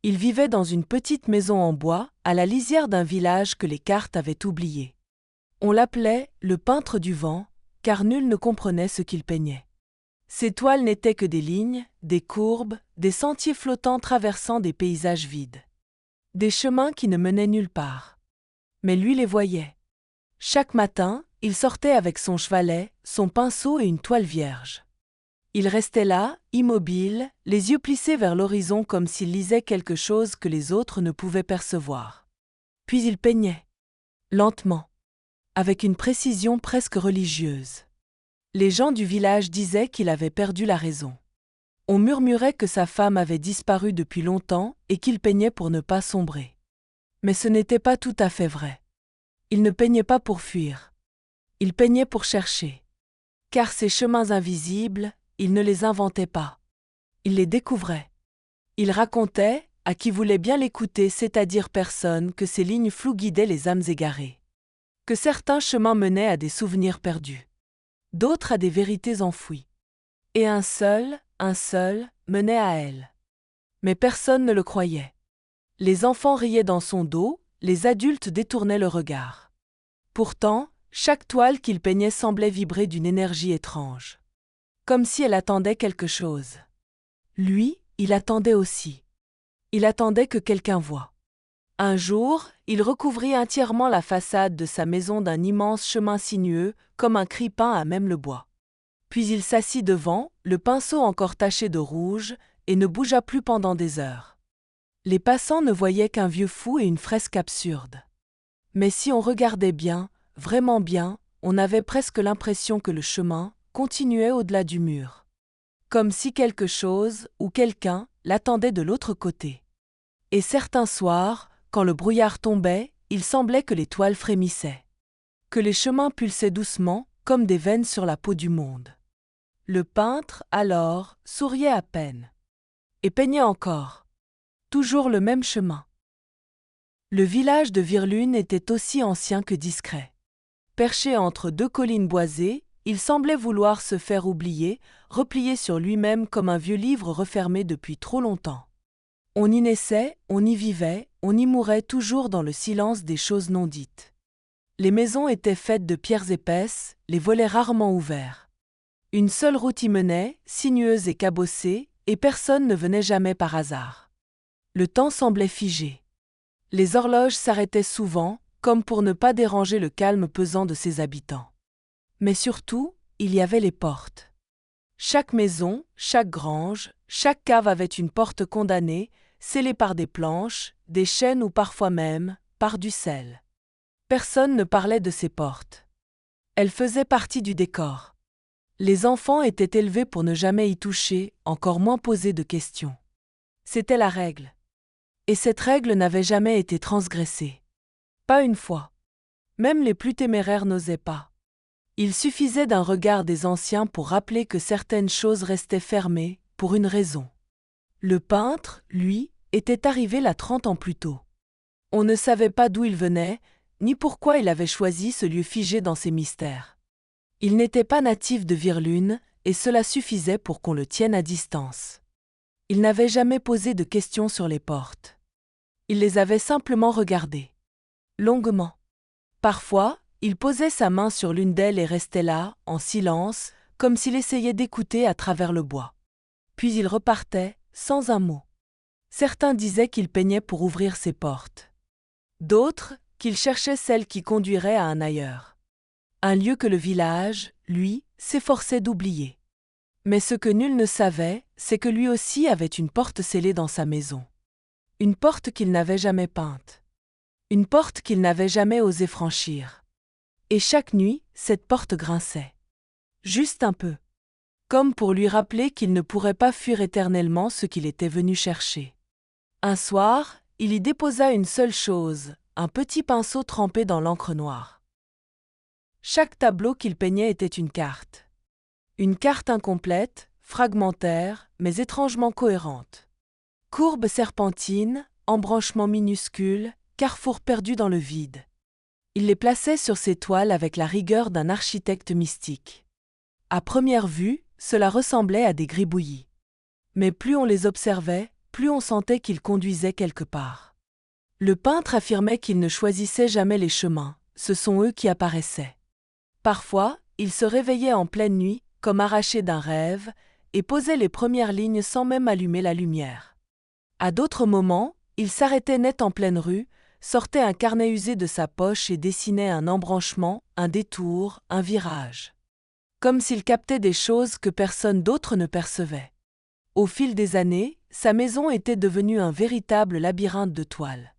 Il vivait dans une petite maison en bois, à la lisière d'un village que les cartes avaient oublié. On l'appelait le peintre du vent, car nul ne comprenait ce qu'il peignait. Ses toiles n'étaient que des lignes, des courbes, des sentiers flottants traversant des paysages vides. Des chemins qui ne menaient nulle part. Mais lui les voyait. Chaque matin, il sortait avec son chevalet, son pinceau et une toile vierge. Il restait là, immobile, les yeux plissés vers l'horizon comme s'il lisait quelque chose que les autres ne pouvaient percevoir. Puis il peignait. Lentement. Avec une précision presque religieuse. Les gens du village disaient qu'il avait perdu la raison. On murmurait que sa femme avait disparu depuis longtemps et qu'il peignait pour ne pas sombrer. Mais ce n'était pas tout à fait vrai. Il ne peignait pas pour fuir. Il peignait pour chercher. Car ces chemins invisibles, il ne les inventait pas. Il les découvrait. Il racontait, à qui voulait bien l'écouter, c'est-à-dire personne, que ces lignes floues guidaient les âmes égarées. Que certains chemins menaient à des souvenirs perdus. D'autres à des vérités enfouies. Et un seul, menait à elles. Mais personne ne le croyait. Les enfants riaient dans son dos, les adultes détournaient le regard. Pourtant, chaque toile qu'il peignait semblait vibrer d'une énergie étrange. Comme si elle attendait quelque chose. Lui, il attendait aussi. Il attendait que quelqu'un voie. Un jour, il recouvrit entièrement la façade de sa maison d'un immense chemin sinueux, comme un cri peint à même le bois. Puis il s'assit devant, le pinceau encore taché de rouge, et ne bougea plus pendant des heures. Les passants ne voyaient qu'un vieux fou et une fresque absurde. Mais si on regardait bien, vraiment bien, on avait presque l'impression que le chemin continuait au-delà du mur. Comme si quelque chose, ou quelqu'un, l'attendait de l'autre côté. Et certains soirs, quand le brouillard tombait, il semblait que les toiles frémissaient. Que les chemins pulsaient doucement, comme des veines sur la peau du monde. Le peintre, alors, souriait à peine. Et peignait encore. Toujours le même chemin. Le village de Virlune était aussi ancien que discret. Perché entre deux collines boisées, il semblait vouloir se faire oublier, replié sur lui-même comme un vieux livre refermé depuis trop longtemps. On y naissait, on y vivait, on y mourait toujours dans le silence des choses non dites. Les maisons étaient faites de pierres épaisses, les volets rarement ouverts. Une seule route y menait, sinueuse et cabossée, et personne ne venait jamais par hasard. Le temps semblait figé. Les horloges s'arrêtaient souvent, comme pour ne pas déranger le calme pesant de ses habitants. Mais surtout, il y avait les portes. Chaque maison, chaque grange, chaque cave avait une porte condamnée, scellée par des planches, des chaînes ou parfois même, par du sel. Personne ne parlait de ces portes. Elles faisaient partie du décor. Les enfants étaient élevés pour ne jamais y toucher, encore moins poser de questions. C'était la règle. Et cette règle n'avait jamais été transgressée. Pas une fois. Même les plus téméraires n'osaient pas. Il suffisait d'un regard des anciens pour rappeler que certaines choses restaient fermées, pour une raison. Le peintre, lui, était arrivé là 30 ans plus tôt. On ne savait pas d'où il venait, ni pourquoi il avait choisi ce lieu figé dans ses mystères. Il n'était pas natif de Virlune, et cela suffisait pour qu'on le tienne à distance. Il n'avait jamais posé de questions sur les portes. Il les avait simplement regardées. Longuement. Parfois, il posait sa main sur l'une d'elles et restait là, en silence, comme s'il essayait d'écouter à travers le bois. Puis il repartait, sans un mot. Certains disaient qu'il peignait pour ouvrir ses portes. D'autres, qu'il cherchait celle qui conduirait à un ailleurs. Un lieu que le village, lui, s'efforçait d'oublier. Mais ce que nul ne savait, c'est que lui aussi avait une porte scellée dans sa maison. Une porte qu'il n'avait jamais peinte. Une porte qu'il n'avait jamais osé franchir. Et chaque nuit, cette porte grinçait. Juste un peu. Comme pour lui rappeler qu'il ne pourrait pas fuir éternellement ce qu'il était venu chercher. Un soir, il y déposa une seule chose, un petit pinceau trempé dans l'encre noire. Chaque tableau qu'il peignait était une carte. Une carte incomplète, fragmentaire, mais étrangement cohérente. Courbes serpentines, embranchements minuscules, carrefours perdus dans le vide. Il les plaçait sur ses toiles avec la rigueur d'un architecte mystique. À première vue, cela ressemblait à des gribouillis. Mais plus on les observait, plus on sentait qu'il conduisait quelque part. Le peintre affirmait qu'il ne choisissait jamais les chemins, ce sont eux qui apparaissaient. Parfois, il se réveillait en pleine nuit, comme arraché d'un rêve, et posait les premières lignes sans même allumer la lumière. À d'autres moments, il s'arrêtait net en pleine rue, sortait un carnet usé de sa poche et dessinait un embranchement, un détour, un virage. Comme s'il captait des choses que personne d'autre ne percevait. Au fil des années, sa maison était devenue un véritable labyrinthe de toiles.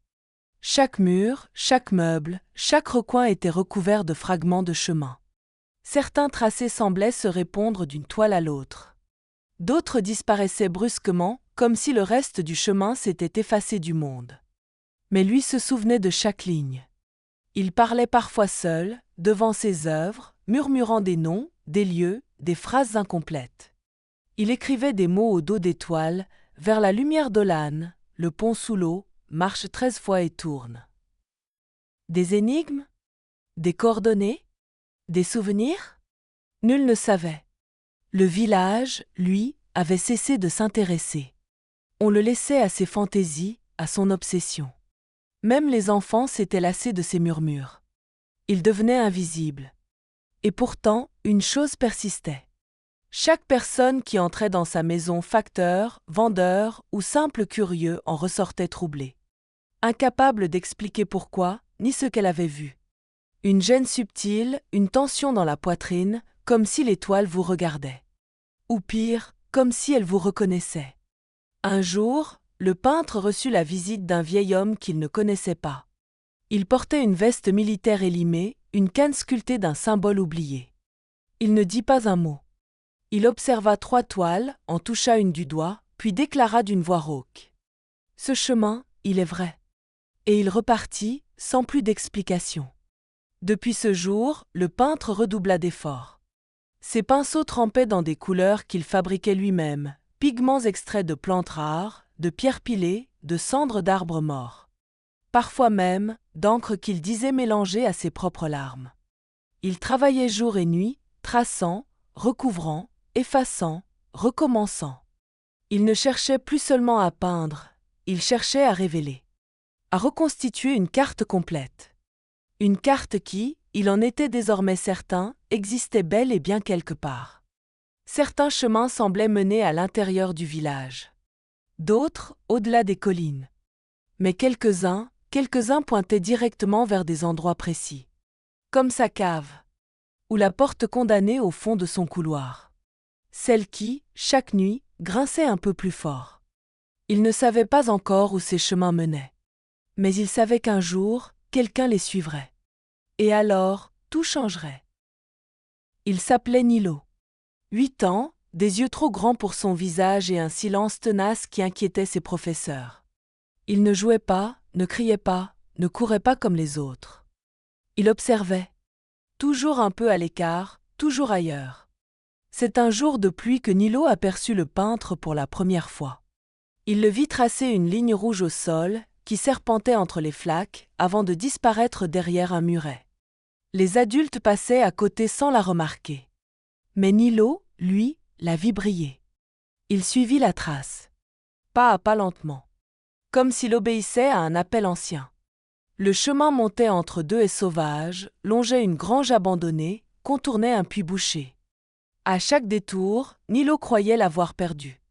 Chaque mur, chaque meuble, chaque recoin était recouvert de fragments de chemin. Certains tracés semblaient se répondre d'une toile à l'autre. D'autres disparaissaient brusquement, comme si le reste du chemin s'était effacé du monde. Mais lui se souvenait de chaque ligne. Il parlait parfois seul, devant ses œuvres, murmurant des noms, des lieux, des phrases incomplètes. Il écrivait des mots au dos des toiles, vers la lumière d'Olane, le pont sous l'eau, marche 13 fois et tourne. Des énigmes? Des coordonnées? Des souvenirs? Nul ne savait. Le village, lui, avait cessé de s'intéresser. On le laissait à ses fantaisies, à son obsession. Même les enfants s'étaient lassés de ses murmures. Il devenait invisible. Et pourtant, une chose persistait. Chaque personne qui entrait dans sa maison, facteur, vendeur ou simple curieux, en ressortait troublé. Incapable d'expliquer pourquoi, ni ce qu'elle avait vu. Une gêne subtile, une tension dans la poitrine, comme si les toiles vous regardaient. Ou pire, comme si elles vous reconnaissaient. Un jour, le peintre reçut la visite d'un vieil homme qu'il ne connaissait pas. Il portait une veste militaire élimée, une canne sculptée d'un symbole oublié. Il ne dit pas un mot. Il observa 3 toiles, en toucha une du doigt, puis déclara d'une voix rauque. « Ce chemin, il est vrai. » Et il repartit, sans plus d'explication. Depuis ce jour, le peintre redoubla d'efforts. Ses pinceaux trempaient dans des couleurs qu'il fabriquait lui-même, pigments extraits de plantes rares, de pierres pilées, de cendres d'arbres morts. Parfois même, d'encre qu'il disait mélanger à ses propres larmes. Il travaillait jour et nuit, traçant, recouvrant, effaçant, recommençant. Il ne cherchait plus seulement à peindre, il cherchait à révéler. À reconstituer une carte complète. Une carte qui, il en était désormais certain, existait bel et bien quelque part. Certains chemins semblaient mener à l'intérieur du village. D'autres, au-delà des collines. Mais quelques-uns pointaient directement vers des endroits précis. Comme sa cave. Ou la porte condamnée au fond de son couloir. Celle qui, chaque nuit, grinçait un peu plus fort. Il ne savait pas encore où ces chemins menaient. Mais il savait qu'un jour, quelqu'un les suivrait. Et alors, tout changerait. Il s'appelait Nilo. 8 ans, des yeux trop grands pour son visage et un silence tenace qui inquiétait ses professeurs. Il ne jouait pas, ne criait pas, ne courait pas comme les autres. Il observait. Toujours un peu à l'écart, toujours ailleurs. C'est un jour de pluie que Nilo aperçut le peintre pour la première fois. Il le vit tracer une ligne rouge au sol, qui serpentait entre les flaques, avant de disparaître derrière un muret. Les adultes passaient à côté sans la remarquer. Mais Nilo, lui, la vit briller. Il suivit la trace. Pas à pas lentement. Comme s'il obéissait à un appel ancien. Le chemin montait entre 2 haies sauvages, longeait une grange abandonnée, contournait un puits bouché. À chaque détour, Nilo croyait l'avoir perdue.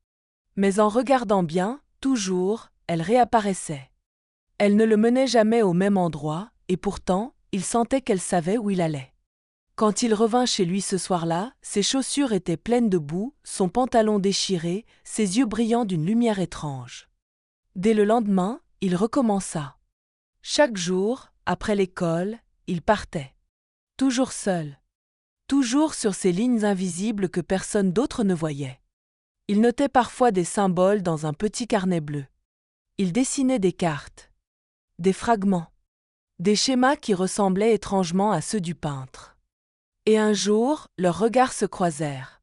Mais en regardant bien, toujours, elle réapparaissait. Elle ne le menait jamais au même endroit, et pourtant, il sentait qu'elle savait où il allait. Quand il revint chez lui ce soir-là, ses chaussures étaient pleines de boue, son pantalon déchiré, ses yeux brillants d'une lumière étrange. Dès le lendemain, il recommença. Chaque jour, après l'école, il partait. Toujours seul. Toujours sur ces lignes invisibles que personne d'autre ne voyait. Il notait parfois des symboles dans un petit carnet bleu. Il dessinait des cartes. Des fragments. Des schémas qui ressemblaient étrangement à ceux du peintre. Et un jour, leurs regards se croisèrent.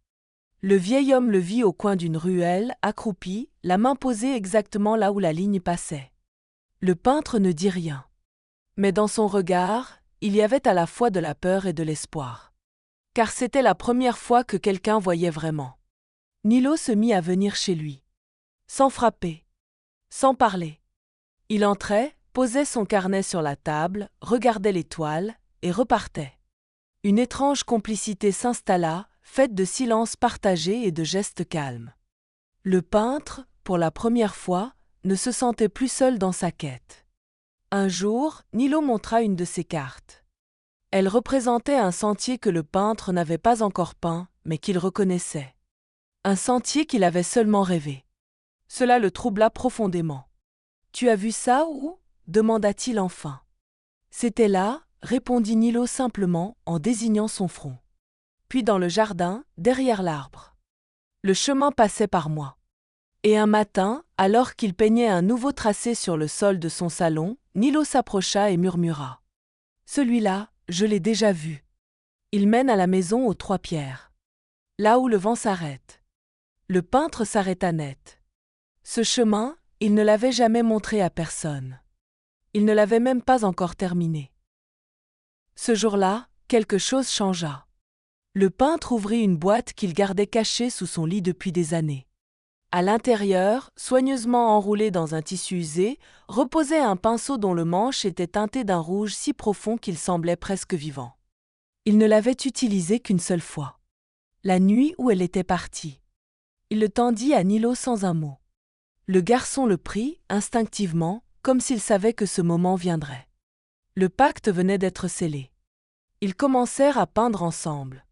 Le vieil homme le vit au coin d'une ruelle, accroupi, la main posée exactement là où la ligne passait. Le peintre ne dit rien. Mais dans son regard, il y avait à la fois de la peur et de l'espoir. Car c'était la première fois que quelqu'un voyait vraiment. Nilo se mit à venir chez lui. Sans frapper. sans parler. Il entrait, posait son carnet sur la table, regardait les toiles, et repartait. Une étrange complicité s'installa, faite de silence partagé et de gestes calmes. Le peintre, pour la première fois, ne se sentait plus seul dans sa quête. Un jour, Nilo montra une de ses cartes. Elle représentait un sentier que le peintre n'avait pas encore peint, mais qu'il reconnaissait. Un sentier qu'il avait seulement rêvé. Cela le troubla profondément. « Tu as vu ça où » demanda-t-il enfin. « C'était là » répondit Nilo simplement en désignant son front. « Puis dans le jardin, derrière l'arbre. Le chemin passait par moi. Et un matin, alors qu'il peignait un nouveau tracé sur le sol de son salon, Nilo s'approcha et murmura. « Celui-là, je l'ai déjà vu. Il mène à la maison aux 3 pierres. Là où le vent s'arrête. » Le peintre s'arrêta net. Ce chemin, il ne l'avait jamais montré à personne. Il ne l'avait même pas encore terminé. Ce jour-là, quelque chose changea. Le peintre ouvrit une boîte qu'il gardait cachée sous son lit depuis des années. À l'intérieur, soigneusement enroulé dans un tissu usé, reposait un pinceau dont le manche était teinté d'un rouge si profond qu'il semblait presque vivant. Il ne l'avait utilisé qu'une seule fois. La nuit où elle était partie. Il le tendit à Nilo sans un mot. Le garçon le prit, instinctivement, comme s'il savait que ce moment viendrait. Le pacte venait d'être scellé. Ils commencèrent à peindre ensemble.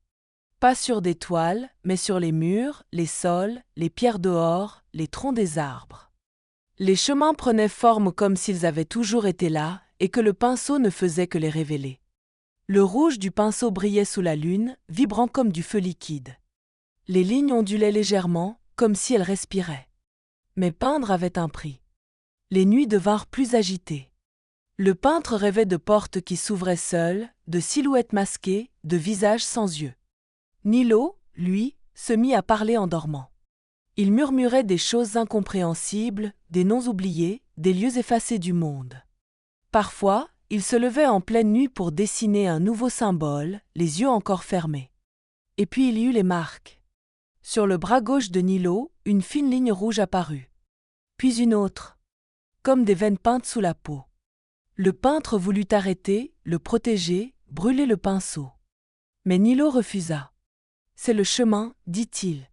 Pas sur des toiles, mais sur les murs, les sols, les pierres dehors, les troncs des arbres. Les chemins prenaient forme comme s'ils avaient toujours été là, et que le pinceau ne faisait que les révéler. Le rouge du pinceau brillait sous la lune, vibrant comme du feu liquide. Les lignes ondulaient légèrement, comme si elles respiraient. Mais peindre avait un prix. Les nuits devinrent plus agitées. Le peintre rêvait de portes qui s'ouvraient seules, de silhouettes masquées, de visages sans yeux. Nilo, lui, se mit à parler en dormant. Il murmurait des choses incompréhensibles, des noms oubliés, des lieux effacés du monde. Parfois, il se levait en pleine nuit pour dessiner un nouveau symbole, les yeux encore fermés. Et puis il y eut les marques. Sur le bras gauche de Nilo, une fine ligne rouge apparut. Puis une autre, comme des veines peintes sous la peau. Le peintre voulut arrêter, le protéger, brûler le pinceau. Mais Nilo refusa. « C'est le chemin, dit-il.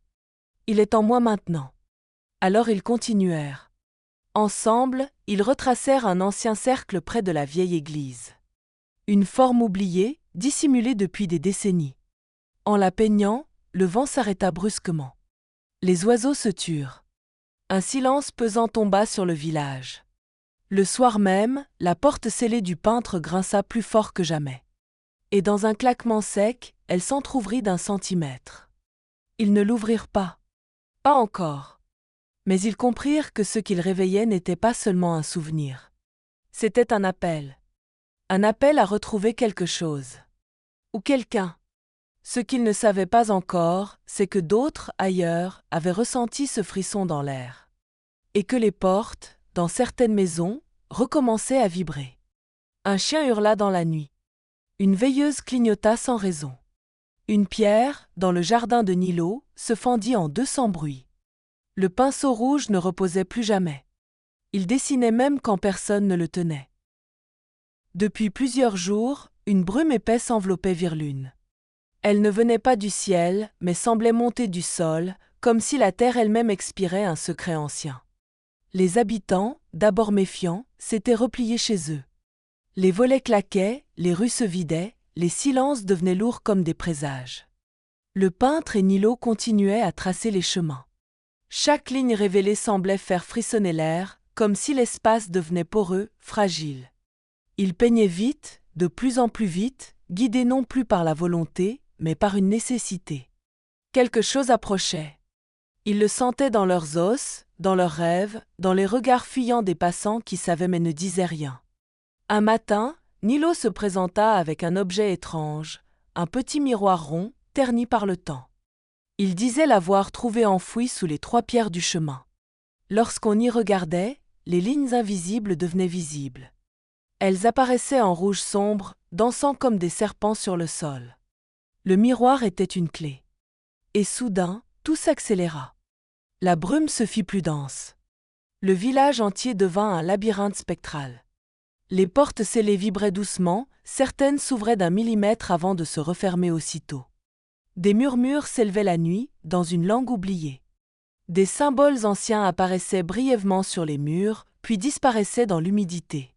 Il est en moi maintenant. » Alors ils continuèrent. Ensemble, ils retracèrent un ancien cercle près de la vieille église. Une forme oubliée, dissimulée depuis des décennies. En la peignant, le vent s'arrêta brusquement. Les oiseaux se turent. Un silence pesant tomba sur le village. Le soir même, la porte scellée du peintre grinça plus fort que jamais. Et dans un claquement sec, elle s'entr'ouvrit d'1 centimètre. Ils ne l'ouvrirent pas. Pas encore. Mais ils comprirent que ce qu'ils réveillaient n'était pas seulement un souvenir. C'était un appel. Un appel à retrouver quelque chose. Ou quelqu'un. Ce qu'ils ne savaient pas encore, c'est que d'autres, ailleurs, avaient ressenti ce frisson dans l'air. Et que les portes, dans certaines maisons, recommençaient à vibrer. Un chien hurla dans la nuit. Une veilleuse clignota sans raison. Une pierre, dans le jardin de Nilo, se fendit en 200 bruits. Le pinceau rouge ne reposait plus jamais. Il dessinait même quand personne ne le tenait. Depuis plusieurs jours, une brume épaisse enveloppait Virlune. Elle ne venait pas du ciel, mais semblait monter du sol, comme si la terre elle-même expirait un secret ancien. Les habitants, d'abord méfiants, s'étaient repliés chez eux. Les volets claquaient, les rues se vidaient, les silences devenaient lourds comme des présages. Le peintre et Nilo continuaient à tracer les chemins. Chaque ligne révélée semblait faire frissonner l'air, comme si l'espace devenait poreux, fragile. Ils peignaient vite, de plus en plus vite, guidés non plus par la volonté, mais par une nécessité. Quelque chose approchait. Ils le sentaient dans leurs os, dans leurs rêves, dans les regards fuyants des passants qui savaient mais ne disaient rien. Un matin, Nilo se présenta avec un objet étrange, un petit miroir rond, terni par le temps. Il disait l'avoir trouvé enfoui sous les 3 pierres du chemin. Lorsqu'on y regardait, les lignes invisibles devenaient visibles. Elles apparaissaient en rouge sombre, dansant comme des serpents sur le sol. Le miroir était une clé. Et soudain, tout s'accéléra. La brume se fit plus dense. Le village entier devint un labyrinthe spectral. Les portes scellées vibraient doucement, certaines s'ouvraient d'un millimètre avant de se refermer aussitôt. Des murmures s'élevaient la nuit, dans une langue oubliée. Des symboles anciens apparaissaient brièvement sur les murs, puis disparaissaient dans l'humidité.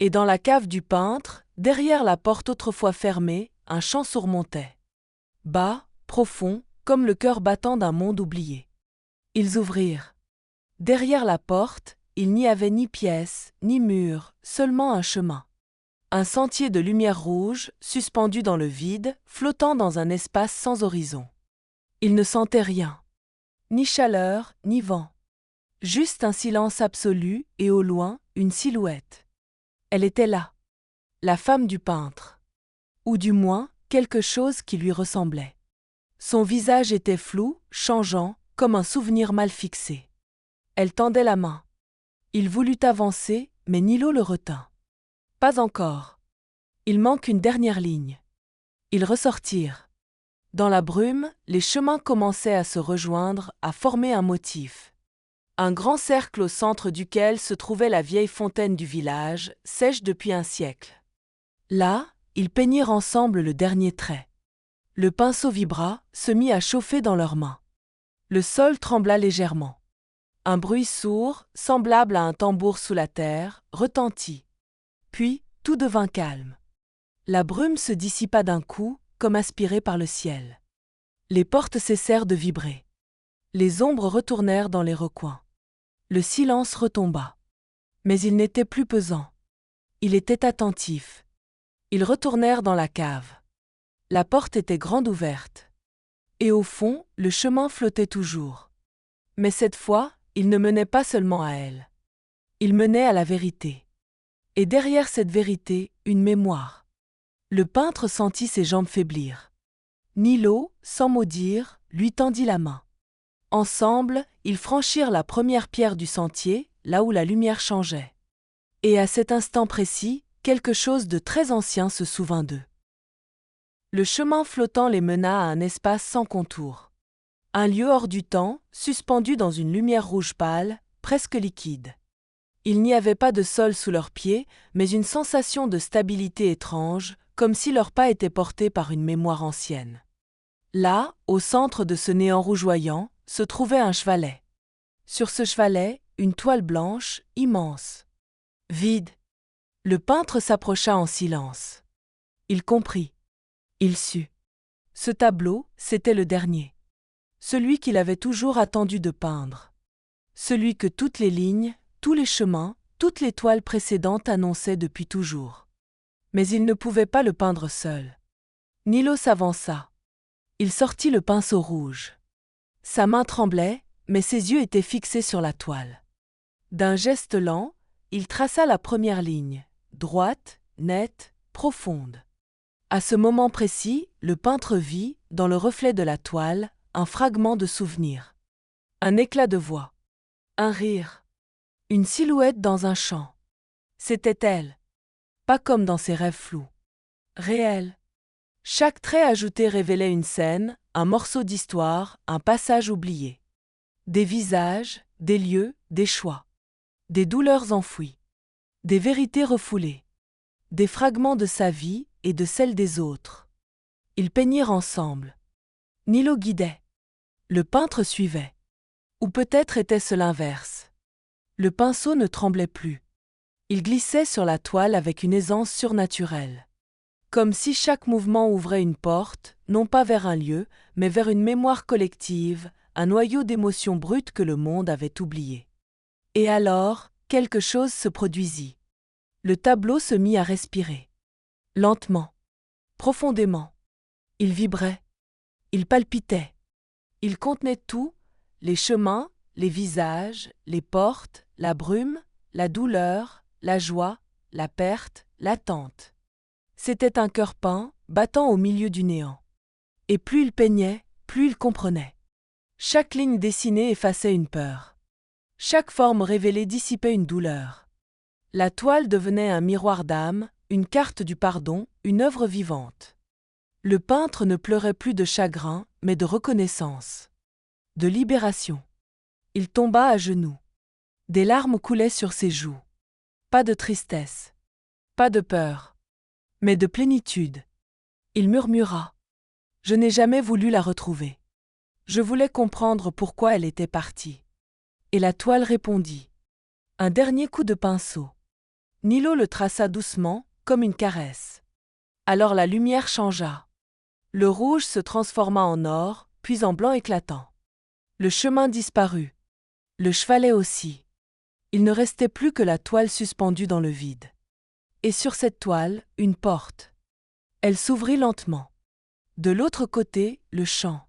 Et dans la cave du peintre, derrière la porte autrefois fermée, un chant surmontait. Bas, profond, comme le cœur battant d'un monde oublié. Ils ouvrirent. Derrière la porte, il n'y avait ni pièce, ni mur, seulement un chemin. Un sentier de lumière rouge, suspendu dans le vide, flottant dans un espace sans horizon. Ils ne sentaient rien. Ni chaleur, ni vent. Juste un silence absolu et au loin, une silhouette. Elle était là. La femme du peintre. Ou du moins, quelque chose qui lui ressemblait. Son visage était flou, changeant, comme un souvenir mal fixé. Elle tendait la main. Il voulut avancer, mais Nilo le retint. Pas encore. Il manque une dernière ligne. Ils ressortirent. Dans la brume, les chemins commençaient à se rejoindre, à former un motif. Un grand cercle au centre duquel se trouvait la vieille fontaine du village, sèche depuis un siècle. Là, ils peignirent ensemble le dernier trait. Le pinceau vibra, se mit à chauffer dans leurs mains. Le sol trembla légèrement. Un bruit sourd, semblable à un tambour sous la terre, retentit. Puis, tout devint calme. La brume se dissipa d'un coup, comme aspirée par le ciel. Les portes cessèrent de vibrer. Les ombres retournèrent dans les recoins. Le silence retomba. Mais il n'était plus pesant. Il était attentif. Ils retournèrent dans la cave. La porte était grande ouverte. Et au fond, le chemin flottait toujours. Mais cette fois, il ne menait pas seulement à elle. Il menait à la vérité. Et derrière cette vérité, une mémoire. Le peintre sentit ses jambes faiblir. Nilo, sans mot dire, lui tendit la main. Ensemble, ils franchirent la première pierre du sentier, là où la lumière changeait. Et à cet instant précis, quelque chose de très ancien se souvint d'eux. Le chemin flottant les mena à un espace sans contour. Un lieu hors du temps, suspendu dans une lumière rouge pâle, presque liquide. Il n'y avait pas de sol sous leurs pieds, mais une sensation de stabilité étrange, comme si leurs pas étaient portés par une mémoire ancienne. Là, au centre de ce néant rougeoyant, se trouvait un chevalet. Sur ce chevalet, une toile blanche, immense. Vide. Le peintre s'approcha en silence. Il comprit. Il sut. Ce tableau, c'était le dernier. Celui qu'il avait toujours attendu de peindre. Celui que toutes les lignes, tous les chemins, toutes les toiles précédentes annonçaient depuis toujours. Mais il ne pouvait pas le peindre seul. Nilo s'avança. Il sortit le pinceau rouge. Sa main tremblait, mais ses yeux étaient fixés sur la toile. D'un geste lent, il traça la première ligne, droite, nette, profonde. À ce moment précis, le peintre vit, dans le reflet de la toile, un fragment de souvenir. Un éclat de voix. Un rire. Une silhouette dans un champ. C'était elle. Pas comme dans ses rêves flous. Réelle. Chaque trait ajouté révélait une scène, un morceau d'histoire, un passage oublié. Des visages, des lieux, des choix. Des douleurs enfouies. Des vérités refoulées. Des fragments de sa vie et de celle des autres. Ils peignirent ensemble. Nilo guidait. Le peintre suivait. Ou peut-être était-ce l'inverse. Le pinceau ne tremblait plus. Il glissait sur la toile avec une aisance surnaturelle. Comme si chaque mouvement ouvrait une porte, non pas vers un lieu, mais vers une mémoire collective, un noyau d'émotions brutes que le monde avait oublié. Et alors, quelque chose se produisit. Le tableau se mit à respirer. Lentement. Profondément. Il vibrait. Il palpitait. Il contenait tout, les chemins, les visages, les portes, la brume, la douleur, la joie, la perte, l'attente. C'était un cœur peint, battant au milieu du néant. Et plus il peignait, plus il comprenait. Chaque ligne dessinée effaçait une peur. Chaque forme révélée dissipait une douleur. La toile devenait un miroir d'âme, une carte du pardon, une œuvre vivante. Le peintre ne pleurait plus de chagrin, mais de reconnaissance. De libération. Il tomba à genoux. Des larmes coulaient sur ses joues. Pas de tristesse. Pas de peur. Mais de plénitude. Il murmura. Je n'ai jamais voulu la retrouver. Je voulais comprendre pourquoi elle était partie. Et la toile répondit. Un dernier coup de pinceau. Nilo le traça doucement, comme une caresse. Alors la lumière changea. Le rouge se transforma en or, puis en blanc éclatant. Le chemin disparut. Le chevalet aussi. Il ne restait plus que la toile suspendue dans le vide. Et sur cette toile, une porte. Elle s'ouvrit lentement. De l'autre côté, le champ.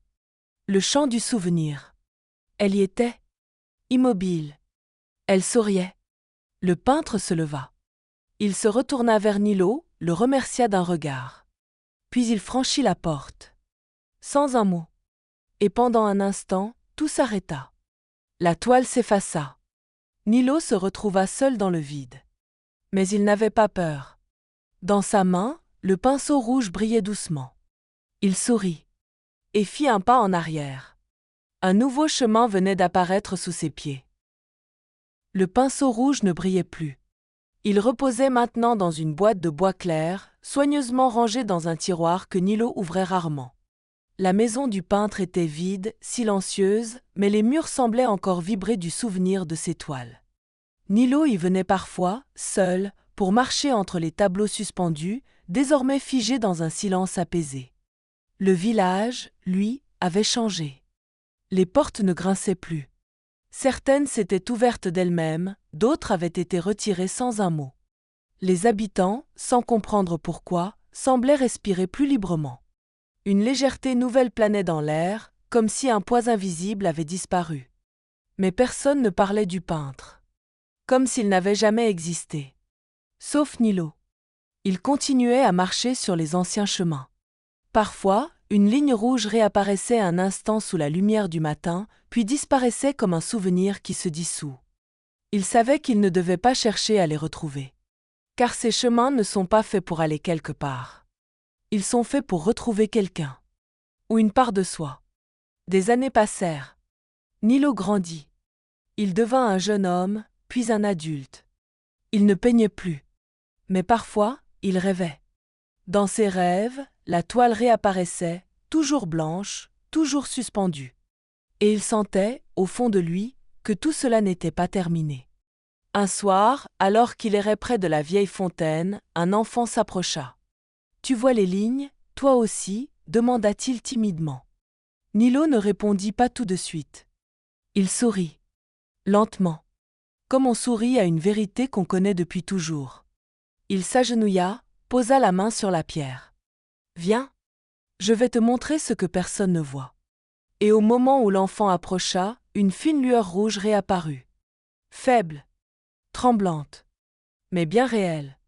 Le champ du souvenir. Elle y était. Immobile. Elle souriait. Le peintre se leva. Il se retourna vers Nilo, le remercia d'un regard. Puis il franchit la porte. Sans un mot. Et pendant un instant, tout s'arrêta. La toile s'effaça. Nilo se retrouva seul dans le vide. Mais il n'avait pas peur. Dans sa main, le pinceau rouge brillait doucement. Il sourit. Et fit un pas en arrière. Un nouveau chemin venait d'apparaître sous ses pieds. Le pinceau rouge ne brillait plus. Il reposait maintenant dans une boîte de bois clair, soigneusement rangée dans un tiroir que Nilo ouvrait rarement. La maison du peintre était vide, silencieuse, mais les murs semblaient encore vibrer du souvenir de ses toiles. Nilo y venait parfois, seul, pour marcher entre les tableaux suspendus, désormais figés dans un silence apaisé. Le village, lui, avait changé. Les portes ne grinçaient plus. Certaines s'étaient ouvertes d'elles-mêmes, d'autres avaient été retirées sans un mot. Les habitants, sans comprendre pourquoi, semblaient respirer plus librement. Une légèreté nouvelle planait dans l'air, comme si un poids invisible avait disparu. Mais personne ne parlait du peintre. Comme s'il n'avait jamais existé. Sauf Nilo. Il continuait à marcher sur les anciens chemins. Parfois, une ligne rouge réapparaissait un instant sous la lumière du matin, puis disparaissait comme un souvenir qui se dissout. Il savait qu'il ne devait pas chercher à les retrouver. Car ces chemins ne sont pas faits pour aller quelque part. Ils sont faits pour retrouver quelqu'un. Ou une part de soi. Des années passèrent. Nilo grandit. Il devint un jeune homme, puis un adulte. Il ne peignait plus. Mais parfois, il rêvait. Dans ses rêves, la toile réapparaissait, toujours blanche, toujours suspendue. Et il sentait, au fond de lui, que tout cela n'était pas terminé. Un soir, alors qu'il errait près de la vieille fontaine, un enfant s'approcha. « Tu vois les lignes, toi aussi ?» demanda-t-il timidement. Nilo ne répondit pas tout de suite. Il sourit. Lentement. Comme on sourit à une vérité qu'on connaît depuis toujours. Il s'agenouilla, posa la main sur la pierre. « Viens. Je vais te montrer ce que personne ne voit. » Et au moment où l'enfant approcha, une fine lueur rouge réapparut. Faible. Tremblante. Mais bien réelle.